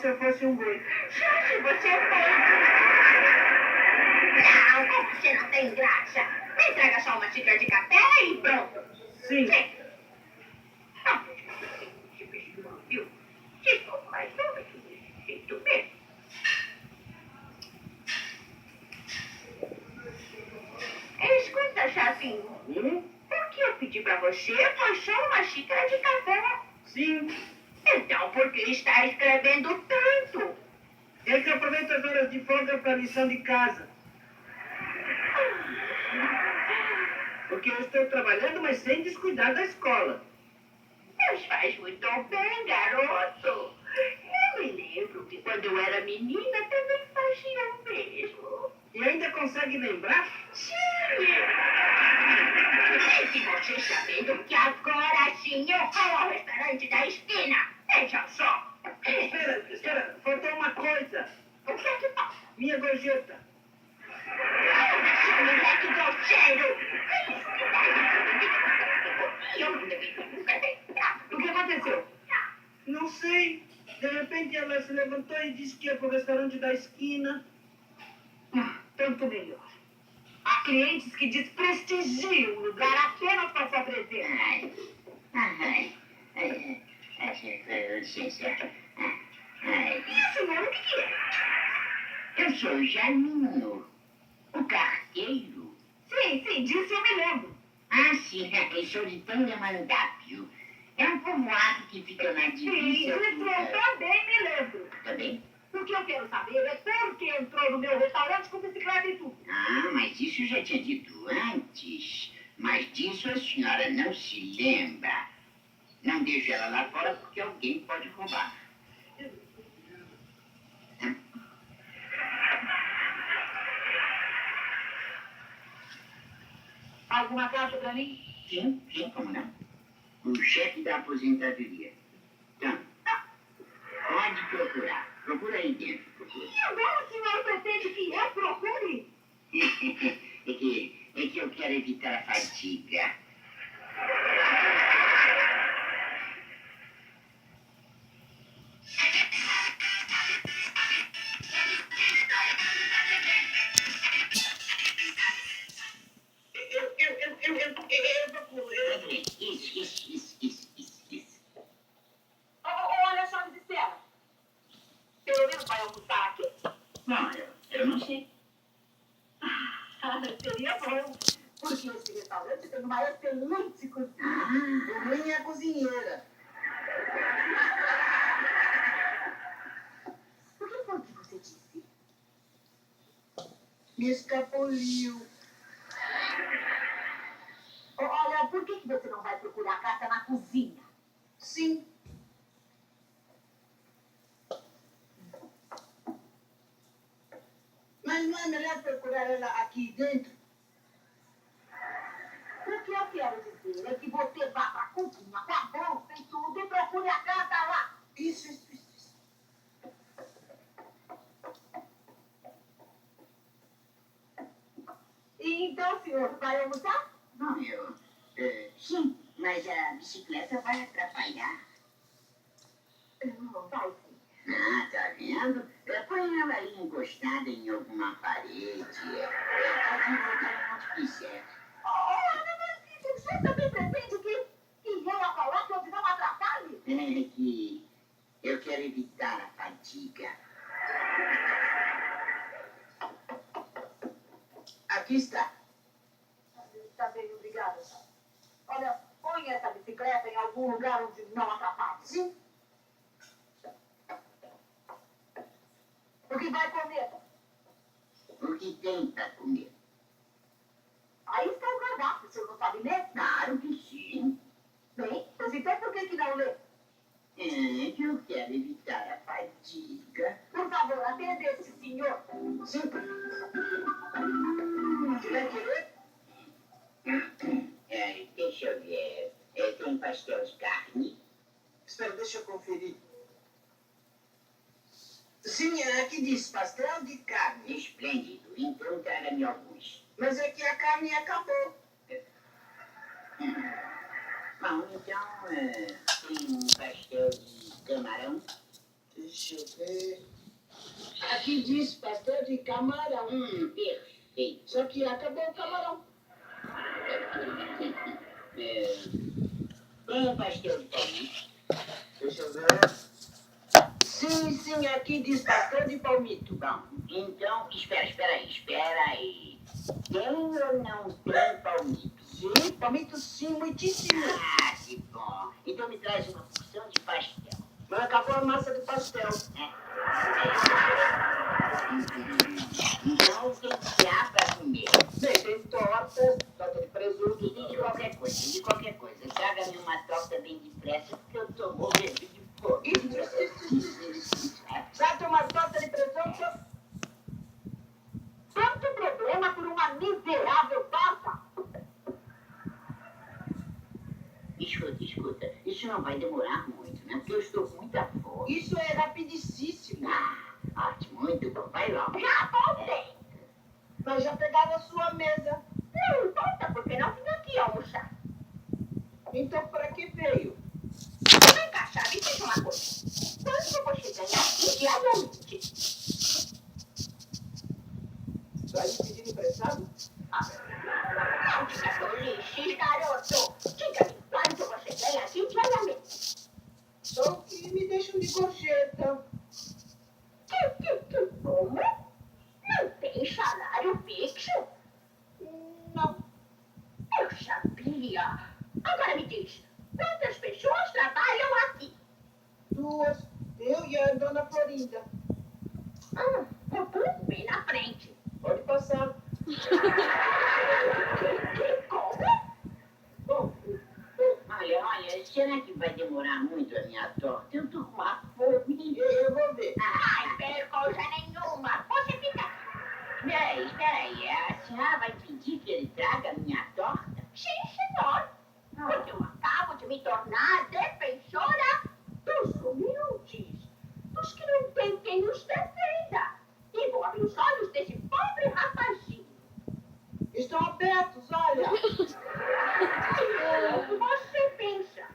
se eu fosse um boi. Jorge, você é boi. Não, como você não tem graça? Me traga só uma xícara de café e pronto. Sim. Viu? Desculpa, mas não é desse jeito mesmo. Escuta, Chavinho. O que eu pedi pra você foi só uma xícara de café. Sim. Então, por que está escrevendo tanto? É que aproveito as horas de folga para a lição de casa. Porque eu estou trabalhando, mas sem descuidar da escola. Deus faz muito bem, garoto. Eu me lembro que quando eu era menina também fazia o mesmo. E ainda consegue lembrar? Sim! E você sabendo que agora sim eu vou ao restaurante da esquina. Veja só. Espera, faltou uma coisa. O que é que falta? Minha gorjeta. Seu moleque grosseiro! Eu não devia nunca ter entrado. O que aconteceu? Não sei. De repente ela se levantou e disse que ia para o restaurante da esquina. Tanto melhor. Há clientes que desprestigiam o lugar apenas para se apresentar. E o senhor, o que é? Eu sou o Janinho, o carteiro. Sim, disso eu me lembro. Ah, sim, eu sou de Tangamandápio. É um povoado que fica na Sim, divisa. disso eu também me lembro. Também? O que eu quero saber é por que entrou no meu restaurante com bicicleta e tudo. Ah, mas isso eu já tinha dito antes. Mas disso a senhora não se lembra. Não deixe ela lá fora porque alguém pode roubar. Alguma caixa pra mim? Sim, como não? O chefe da aposentadoria. Então, pode procurar. Procura aí dentro. Procura. E agora o senhor pretende que eu procure? É que eu quero evitar a fadiga. Eu procuro. Isso. Olha a chave de cera. Pelo menos vai almoçar aqui? Não, eu não sei. Seria bom, porque esse restaurante tem uma excelente cozinha. Por mim é a cozinheira. O que foi que você disse? Me escapuliu. Olha, por que você não vai procurar a carta na cozinha? Sim. Mas não é melhor procurar ela aqui dentro? O que eu quero dizer é que você vá para a cozinha com a bolsa e tudo e procure a carta lá. Isso. E então, senhor, vai almoçar? Não, sim, mas a bicicleta vai atrapalhar. Não, vai sim. Ah, tá vendo? Põe ela aí encostada em alguma parede. Pode voltar onde quiser. Olha, mas você também pretende que eu a coloque onde não atrapalhe? É que eu quero evitar a fadiga. Aqui está. Está bem, obrigada. Olha, põe essa bicicleta em algum lugar onde não atrapalhe. Sim. O que vai comer? O que tem para comer? Aí está o cardápio, o senhor não sabe ler? Claro que sim. Bem, mas então por que não lê? É que eu quero evitar a fadiga. Por favor, atenda esse senhor. Sim. Vai querer? Deixa eu ver. Tem pastel de carne? Espera, deixa eu conferir. Sim, aqui diz pastel de carne. Esplêndido. Então traga-me alguns. Mas é que a carne acabou. Bom, então tem um pastel de camarão. Deixa eu ver. de camarão. Perfeito. Só que acabou o camarão. Tem pastel de palmito? Deixa eu ver. Sim, aqui diz pastel de palmito. Bom, então, espera aí. Tem ou não tem palmito? Sim, palmito sim, muitíssimo. Ah, que bom. Então me traz uma porção de pastel. Mas acabou a massa de pastel. Então, o que há para comer? Bem, tem torta de presunto. E de qualquer coisa. Traga-me uma torta bem depressa, porque eu tô morrendo de fome. Já tem uma torta de presunto? Tanto problema por uma miserável torta. Escuta, isso não vai demorar muito, né? Porque eu estou com muita fome. Isso é rapidíssimo. Ótimo, muito bom. Vai logo. Já voltei. Mas já pegaram a sua mesa. Não importa, porque não vim aqui almoçar. Então, para que veio? Vem cá, Chaves, diz uma coisa. Quanto você ganha aqui diariamente? Vai me pedir emprestado? Não diga tolices, garoto. Diga-me, quanto você ganha aqui diariamente? Só o que me deixam de gorjeta. Como? Não tem salário fixo? Não. Eu sabia. Agora me diz, quantas pessoas trabalham aqui? 2. Eu e a dona Florinda. O povo bem na frente. Pode passar. Como? Bom, Olha, será que vai demorar muito a minha torta? Eu tô com uma fome. eu vou ver. Ai, per coisa nenhuma. Você fica... Espera aí. A senhora vai pedir que ele traga a minha torta? Sim, senhor. Porque eu acabo de me tornar defensora dos humildes, dos que não têm quem os defenda. E vou abrir os olhos desse pobre rapazinho. Estão abertos, olha. O que você pensa?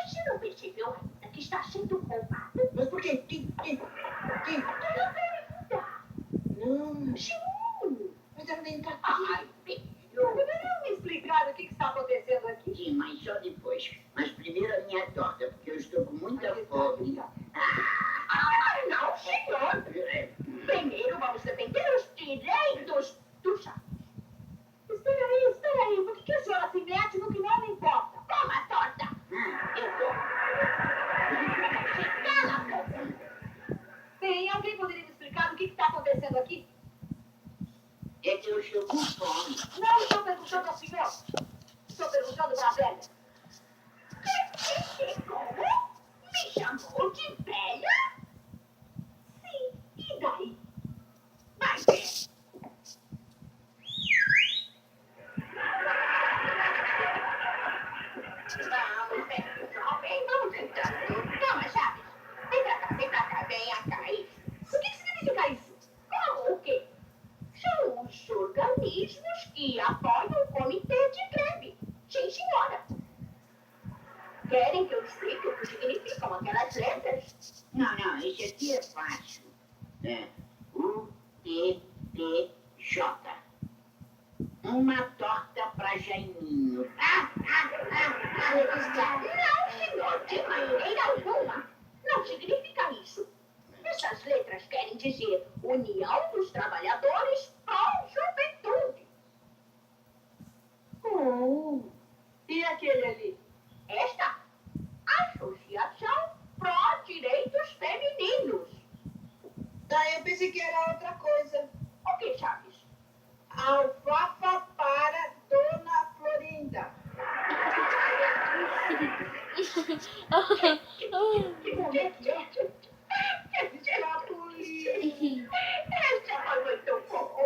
Você não percebeu ainda que está sendo roubado? Mas por quê? Quem? Tu não pergunta. Não. Sim. Mas ela nem tá aqui. Ai, filho. Poderiam me explicar o que está acontecendo aqui? Sim, mas só depois. Mas primeiro a minha torta, porque eu estou com muita Aqui tá, fome. aqui tá. Ah, não, senhor. Primeiro vamos defender os direitos do Chaves. Espera aí. Por que a senhora se mete no que não me importa? Toma a torta. Eu tô. Cala a boca. Bem, alguém poderia me explicar o que está acontecendo aqui? É que eu estou com fome. Não estou perguntando ao senhor. Estou perguntando para a velha. Como? Me chamou de velha? Sim, e daí? Vai ver. Vamos, velho jovem, vamos entrando. Toma, Chaves. Vem pra cá, venha cá. Isso. O que significa isso? Como o quê? São os organismos que apoiam o comitê de greve. Sim, senhora. Querem que eu explique o que significam aquelas letras? Não, esse aqui é fácil. É UTPJ. Uma torta pra Jaiminho. Não, senhor, de maneira alguma. Não significa isso. Essas letras querem dizer União dos Trabalhadores pró-Juventude. E aquele ali? Esta, Associação Pró-Direitos Femininos. Eu pensei que era outra coisa. O que, Chaves? Alfafa para dona Florinda. Essa foi muito bom.